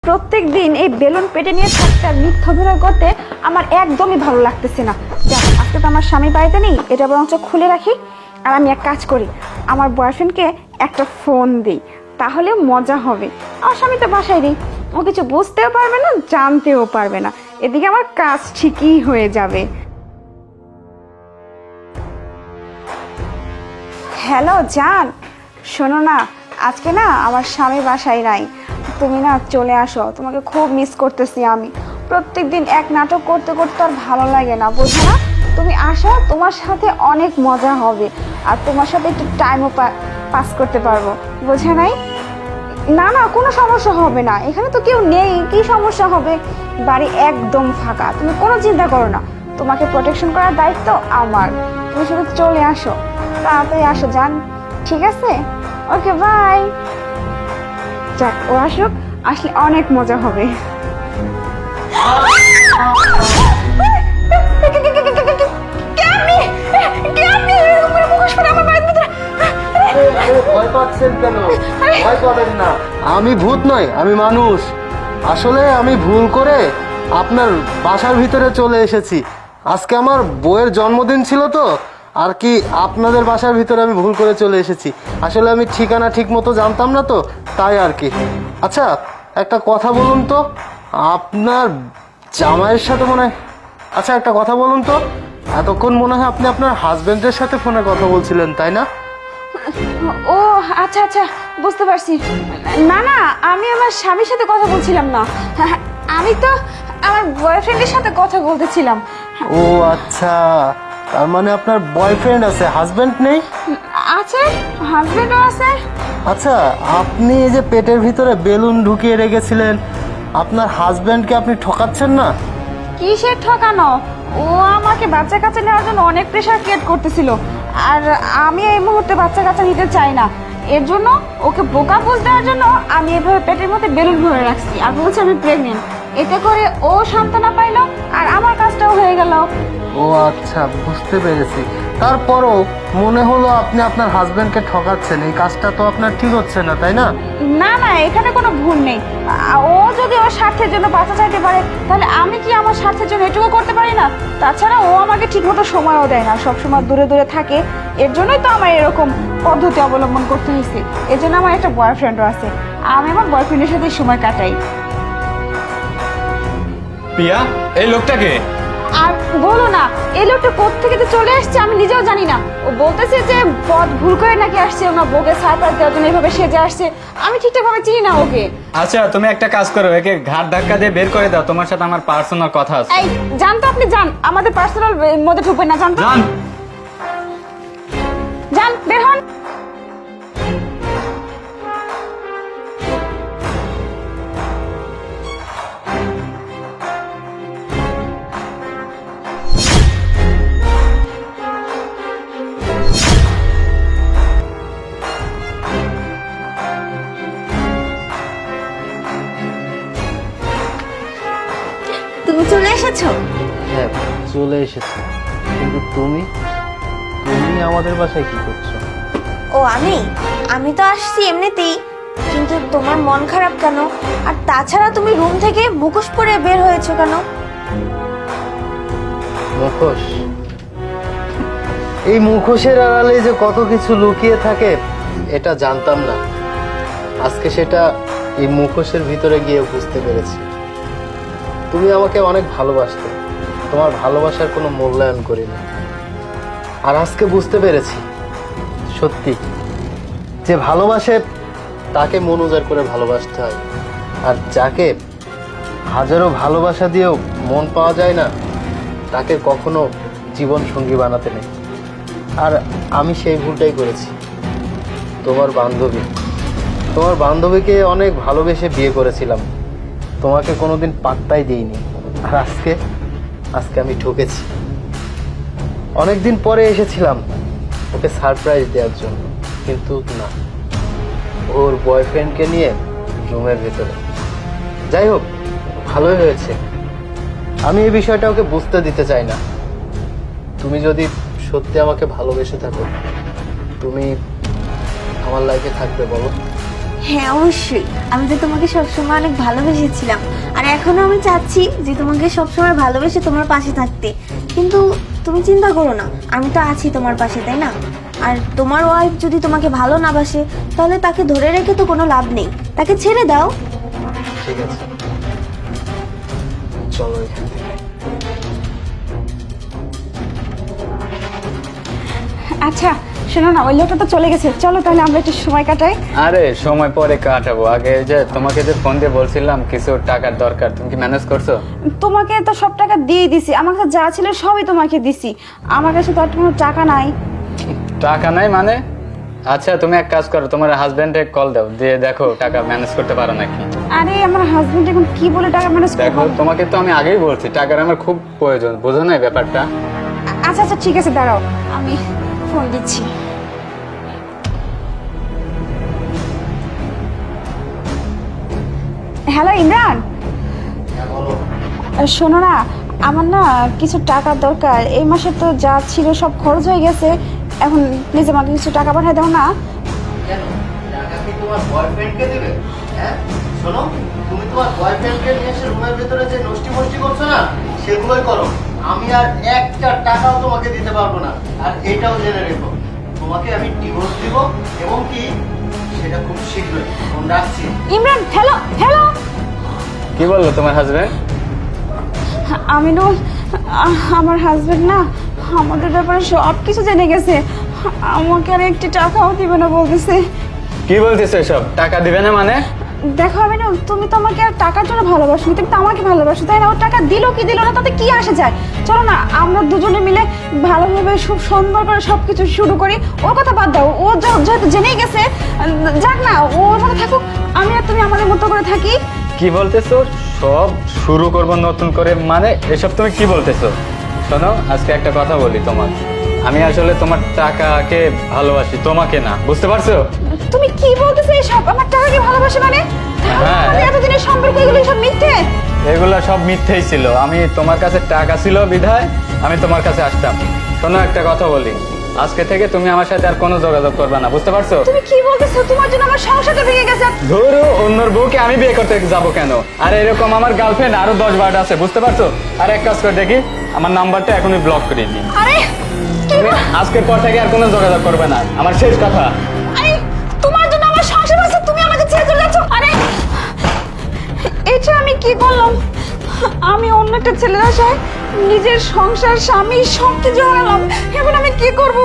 প্রত্যেক দিন এই বেলুন পেটে নিয়ে থাকতে আর মিথ্যা অভিনয় করতে আমার একদমই ভালো লাগতেছে না। যাক, আজকে তো আমার স্বামী বাড়িতে নেই, এটা বরঞ্চ খুলে রাখি। আর আমি এক কাজ করি, আমার বয়ফ্রেন্ডকে একটা ফোন দিই, তাহলে মজা হবে। আমার স্বামী তো বাসায় নেই, ও কিছু বুঝতেও পারবে না, জানতেও পারবে না, এদিকে আমার কাজ ঠিকই হয়ে যাবে। হ্যালো জান, শোনো না, আজকে না আমার স্বামী বাসায় নাই, তুমি না চলে আসো, তোমাকে খুব মিস করতেছি আমি। প্রত্যেকদিন এক নাটক করতে করতে আর ভালো লাগে না, বুঝো না? তুমি আসো, তোমার সাথে অনেক মজা হবে, আর তোমার সাথে একটু টাইমও পাস করতে পারবো, বোঝা নাই? না না, কোনো সমস্যা হবে না, এখানে তো কেউ নেই, কি সমস্যা হবে? বাড়ি একদম ফাঁকা, তুমি কোনো চিন্তা করো না, তোমাকে প্রোটেকশন করার দায়িত্ব আমার। তুমি শুধু চলে আসো, তাড়াতাড়ি আসো জান, ঠিক আছে? Okay bye. যাক, ও আসুক, আসলে অনেক মজা হবে। ভয় পাচ্ছেন কেন? ভয় পাবেন না, আমি ভূত নই, আমি মানুষ। আসলে আমি ভুল করে আপনার বাসার ভিতরে চলে এসেছি। আজকে আমার বউয়ের জন্মদিন ছিল তো, আর কি আপনাদের বাসার ভিতরে আমি ভুল করে চলে এসেছি। আসলে আমি ঠিকানা ঠিক মতো জানতাম না তো, তাই আর কি। আচ্ছা, একটা কথা বলুন তো, আপনার জামাইয়ের সাথে মনে হয়, আচ্ছা একটা কথা বলুন তো, এতক্ষণ মনে হয় আপনি আপনার হাজবেন্ডের সাথে ফোনে কথা বলছিলেন, তাই না? ও আচ্ছা আচ্ছা, বুঝতে পারছি। না না, আমি আমার স্বামীর সাথে কথা বলছিলাম না, আমি তো আমার বয়ফ্রেন্ডের সাথে কথা বলতেছিলাম। ও আচ্ছা, তার মানে আপনার বয়ফ্রেন্ড আছে, হাজবেন্ড নেই? আছে, হাজবেন্ডও আছে। আচ্ছা, আপনি এই যে পেটের ভিতরে বেলুন ঢুকিয়ে রেখেছিলেন, আপনার হাজবেন্ডকে আপনি ঠকাচ্ছেন না? কিসের ঠকানো? ও আমাকে বাচ্চা কাচ্চা নেওয়ার জন্য অনেক প্রেশার ক্রিয়েট করতেছিল, আর আমি এই মুহূর্তে বাচ্চা কাচ্চা নিতে চাই না। এর জন্য ওকে বোকা বুঝ দেওয়ার জন্য আমি এভাবে পেটের মধ্যে বেলুন ভরে রাখছি, আর বলছি আমি প্রেগনেন্ট। এতে করে ও সান্ত্বনা পাইলো আর আমার কাজটাও হয়ে গেল। ও আচ্ছা, বুঝতে পেরেছি। তারপরও মনে হলো আপনি আপনার হাজবেন্ডকে ঠকাচ্ছেন, এই কাজটা তো আপনার ঠিক হচ্ছে না, তাই না? না না, এখানে কোনো ভুল নেই। ও যদি ওর স্বার্থের জন্য বাঁচা চাইতে পারে, তাহলে আমি কি আমার স্বার্থের জন্য এটুকু করতে পারি না? তাছাড়া ও আমাকে ঠিকমতো সময়ও দেয় না, সবসময় দূরে দূরে থাকে। এর জন্যই তো আমার এরকম পদ্ধতি অবলম্বন করতে হয়েছে। এর জন্য আমার একটা বয়ফ্রেন্ডও আছে, আমি আমার বয়ফ্রেন্ডের সাথে সময় কাটাই। পিয়া, এই লোকটাকে? আর বলো না, এই লোকটা কোত্থেকে যে চলে আসছে আমি নিজেও জানি না। ও বলতেছে যে পথ ভুল করে নাকি আসছে, ওনার বউকে সারপ্রাইজ দেওয়ার জন্য এইভাবে সেজে আসছে। আমি ঠিকঠাক ভাবে চিনি না ওকে। আচ্ছা, তুমি একটা কাজ করো, একে ঘাট ধাক্কা দিয়ে বের করে দাও, তোমার সাথে আমার পার্সোনাল কথা আছে। এই জানতো, আপনি যান, আমাদের পার্সোনাল মধ্যে ঢুকবেন না, জানতো? জান, যান, বের হন। তুমি চলে এসেছো? হ্যাঁ, চলে এসেছি। কিন্তু তুমি তুমি আমাদের বাসায় কি করছো? ও আমি আমি তো আসছি এমনিতেই, কিন্তু তোমার মন খারাপ কেন? আর তাছাড়া তুমি রুম থেকে মুখোশ পরে বের হয়েছো কেন? মুখোশ? এই মুখোশের আড়ালে যে কত কিছু লুকিয়ে থাকে এটা জানতাম না। আজকে সেটা এই মুখোশের ভিতরে গিয়ে বুঝতে পেরেছি। তুমি আমাকে অনেক ভালোবাসতে, তোমার ভালোবাসার কোনো মূল্যায়ন করি না। আর আজকে বুঝতে পেরেছি সত্যি যে ভালোবাসে তাকে মন উজাড় করে ভালোবাসতে হয়, আর যাকে হাজারো ভালোবাসা দিয়েও মন পাওয়া যায় না তাকে কখনো জীবন সঙ্গী বানাতে নেই। আর আমি সেই ভুলটাই করেছি। তোমার বান্ধবীকে অনেক ভালোবেসে বিয়ে করেছিলাম, তোমাকে কোনোদিন পাত্তাই দিইনি। আর আজকে আমি ঠকেছি। অনেকদিন পরে এসেছিলাম ওকে সারপ্রাইজ দেওয়ার জন্য, কিন্তু না, ওর বয়ফ্রেন্ডকে নিয়ে রুমের ভেতরে। যাই হোক, ভালোই হয়েছে। আমি এই বিষয়টা ওকে বুঝতে দিতে চাই না। তুমি যদি সত্যি আমাকে ভালোবেসে থাকো, তুমি আমার লাইফে থাকবে, বলো? হ্যাঁ অবশ্যই, আমি তো তোমাকে সবসময় অনেক ভালোবেসেছিলাম, আর এখনো আমি চাচ্ছি যে তোমাকে সবসময় ভালোবেসে তোমার পাশে থাকতে। কিন্তু তুমি চিন্তা করো না, আমি তো আছি তোমার পাশে, তাই না? আর তোমার ওয়াইফ যদি তোমাকে ভালো না বাসে, তাহলে তাকে ধরে রেখে তো কোনো লাভ নেই, তাকে ছেড়ে দাও। ঠিক আছে, চলো এখান থেকে। আচ্ছা শোনো না, ওই লোকটা তো চলে গেছে, চলো তাহলে আমরা একটু সময় কাটাই। আরে সময় পরে কাটাবো, আগে যে তোমাকে যে ফোন দিয়ে বলছিলাম কিছু টাকার দরকার, তুমি কি ম্যানেজ করছো? তোমাকে তো সব টাকা দিয়ে দিছি, আমার কাছে যা ছিল সবই তোমাকে দিছি, আমার কাছে তো আর কোনো টাকা নাই। টাকা নাই মানে? আচ্ছা তুমি এক কাজ করো, তোমার হাজবেন্ডে কল দাও, দিয়ে দেখো টাকা ম্যানেজ করতে পারো নাকি। আরে আমার হাজবেন্ড এখন কি বলে টাকা ম্যানেজ দেখো করবো? তোমাকে তো আমি আগেই বলছি টাকার আমার খুব প্রয়োজন, বোঝো না এই ব্যাপারটা? আচ্ছা আচ্ছা ঠিক আছে, দাঁড়াও আমি ফোন দিচ্ছি। হ্যালো ইমরান, হ্যাঁ, বলো। শোনো না, আমার না কিছু টাকার দরকার, এই মাসে তো যা ছিল সব খরচ হয়ে গেছে, এখন প্লিজ আমাকে কিছু টাকা পাঠিয়ে দাও না। কেন? টাকা কি তোমার বয়ফ্রেন্ডকে দিবে? হ্যাঁ, শোনো, তুমি তোমার বয়ফ্রেন্ডকে নিয়ে এসে রুমের ভিতরে যে নষ্টি মষ্টি করছো না, সেগুলোই করো। আমি আর একটা টাকাও তোমাকে দিতে পারবো না। আর এটাও জেনে রেখো, তোমাকে আমি ডিভোর্স দিব, এবং কি সেটা খুব শীঘ্রই। ফোন রাখছি। Imran, hello hello. কি বললো তোমার হাজবেন্ড? আমিনুল, আমার হাজবেন্ড না আমাদের ব্যাপারে সব কিছু জেনে গেছে, আমাকে আর একটি টাকাও দিবে না বলতেছে। কি বলতেছো এসব? টাকা দিবে না মানে? দেখো আমিনুল, তুমি তো আমাকে আর টাকার জন্য ভালোবাসো, তুমি তো আমাকে ভালোবাসো, তাই না? ওর টাকা দিলো কি দিলো না তাতে কি আসে যায়? চলো না আমরা দুজনে মিলে ভালোভাবে খুব সুন্দর করে সবকিছু শুরু করি। ওর কথা বাদ দাও, ও যেহেতু জেনেই গেছে, যাক না, ওর মতো থাকুক, আমি আর তুমি আমাদের মতো করে থাকি। কি বলতেছো? সব শুরু করব নতুন করে মানে? এসব তুমি কি বলতেছো? শোনো, আজকে একটা কথা বলি তোমার, আমি আসলে তোমার টাকাকে ভালোবাসি, তোমাকে না, বুঝতে পারছো? তুমি কি বলতেছো এসব? আমার টাকাকে ভালোবাসে মানে? হ্যাঁ। আমাদের এতদিনের সম্পর্ক এগুলো সব মিথ্যে। এগুলা সব মিথ্যেই ছিল, আমি তোমার কাছে টাকা ছিল বিধায় আমি তোমার কাছে আসতাম। শোনো একটা কথা বলি, আজকে থেকে তুমি আমার সাথে আর কোনো যোগাযোগ করবে না, বুঝতে পারছো? তুমি কি বলতেছো? তোমার জন্য আমার সংসারটা ভেঙে গেছে। ধরো অন্যর বউকে আমি বিয়ে করতে যাব কেন? আর এরকম আমার গার্লফ্রেন্ড আরো 10-12টা আছে, বুঝতে পারছো? আর এক কাজ করে দেখি, আমার নাম্বারটা এখনই ব্লক করে দিই। আরে কি তুমি আজকের পর থেকে আর কোনো যোগাযোগ করবে না, আমার শেষ কথা। আরে তোমার জন্য আমার সংসার আছে, তুমি আমাকে ছেড়ে চলে যাচ্ছ? আরে এটা আমি কি করলাম? আমি অন্য একটা ছেলের আশায় নিজের সংসার, স্বামী সব কিছু হারালাম, এখন আমি কি করব?